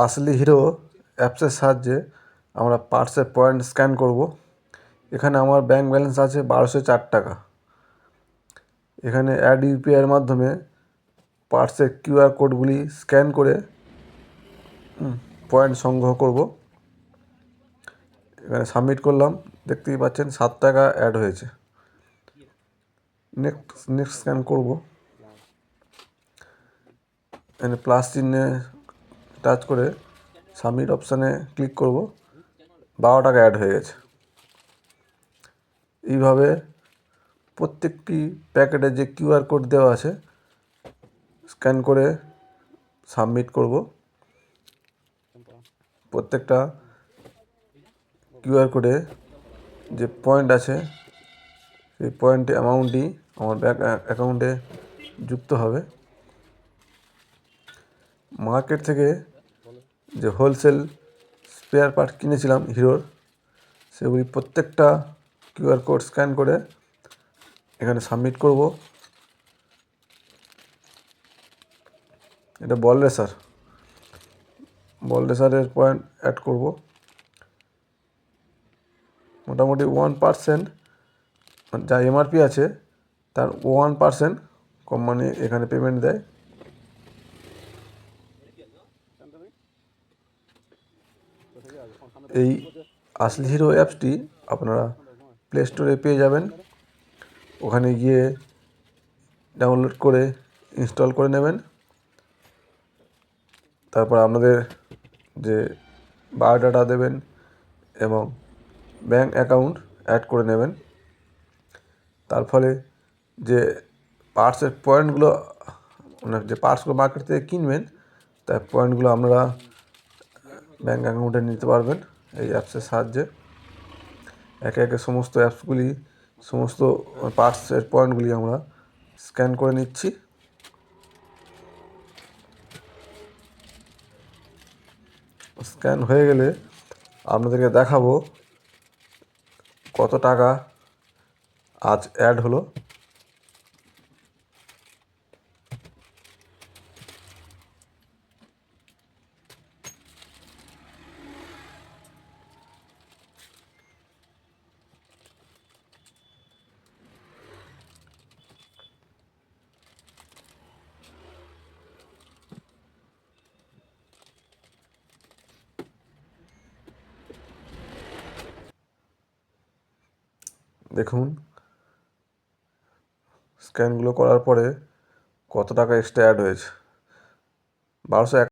আসলি হিরো অ্যাপসের সাহায্যে আমরা পার্সের পয়েন্ট স্ক্যান করব। এখানে আমার ব্যাংক ব্যালেন্স আছে 1204 টাকা। এখানে অ্যাড ইউপিআইয়ের মাধ্যমে পার্সের কিউআর কোডগুলি স্ক্যান করে পয়েন্ট সংগ্রহ করব। এখানে সাবমিট করলাম, দেখতেই পাচ্ছেন 7 টাকা অ্যাড হয়েছে। নেক্সট স্ক্যান করব। এখানে প্লাস চিহ্নে টাচ করে সাবমিট অপশানে ক্লিক করব। 12 টাকা অ্যাড হয়ে গেছে। এইভাবে প্রত্যেকটি প্যাকেটে যে কিউআর কোড দেওয়া আছে স্ক্যান করে সাবমিট করব। প্রত্যেকটা কিউআর কোডে যে পয়েন্ট আছে সেই পয়েন্টে অ্যামাউন্টটি আমার ব্যাংক অ্যাকাউন্টে যুক্ত হবে। মার্কেট থেকে যে হোলসেল স্পেয়ার পার্ট কিনেছিলাম হিরোর, সেগুলি প্রত্যেকটা কিউআর কোড স্ক্যান করে এখানে সাবমিট করব। এটা বল রেসারের পয়েন্ট অ্যাড করব। মোটামুটি 1% যা এমআরপি আছে তার 1% কোম্পানি এখানে পেমেন্ট দেয়। এই আসলি হিরো অ্যাপসটি আপনারা প্লে স্টোরে পেয়ে যাবেন। ওখানে গিয়ে ডাউনলোড করে ইনস্টল করে নেবেন। তারপর আপনাদের যে বায়োডাটা দেবেন এবং ব্যাংক অ্যাকাউন্ট অ্যাড করে নেবেন। তার ফলে যে পার্টসের পয়েন্টগুলো, মানে যে পার্টসগুলো মার্কেট থেকে কিনবেন তার পয়েন্টগুলো আপনারা ব্যাংক অ্যাকাউন্টে নিতে পারবেন এই অ্যাপসের সাহায্যে। একে একে সমস্ত অ্যাপসগুলি, সমস্ত পার্টসের পয়েন্টগুলি আমরা স্ক্যান করে নিচ্ছি। স্ক্যান হয়ে গেলে আপনাদেরকে দেখাবো কত টাকা আজ অ্যাড হলো। দেখুন স্ক্যানগুলো করার পরে কত টাকা এক্সট্রা অ্যাড হয়েছে। 1201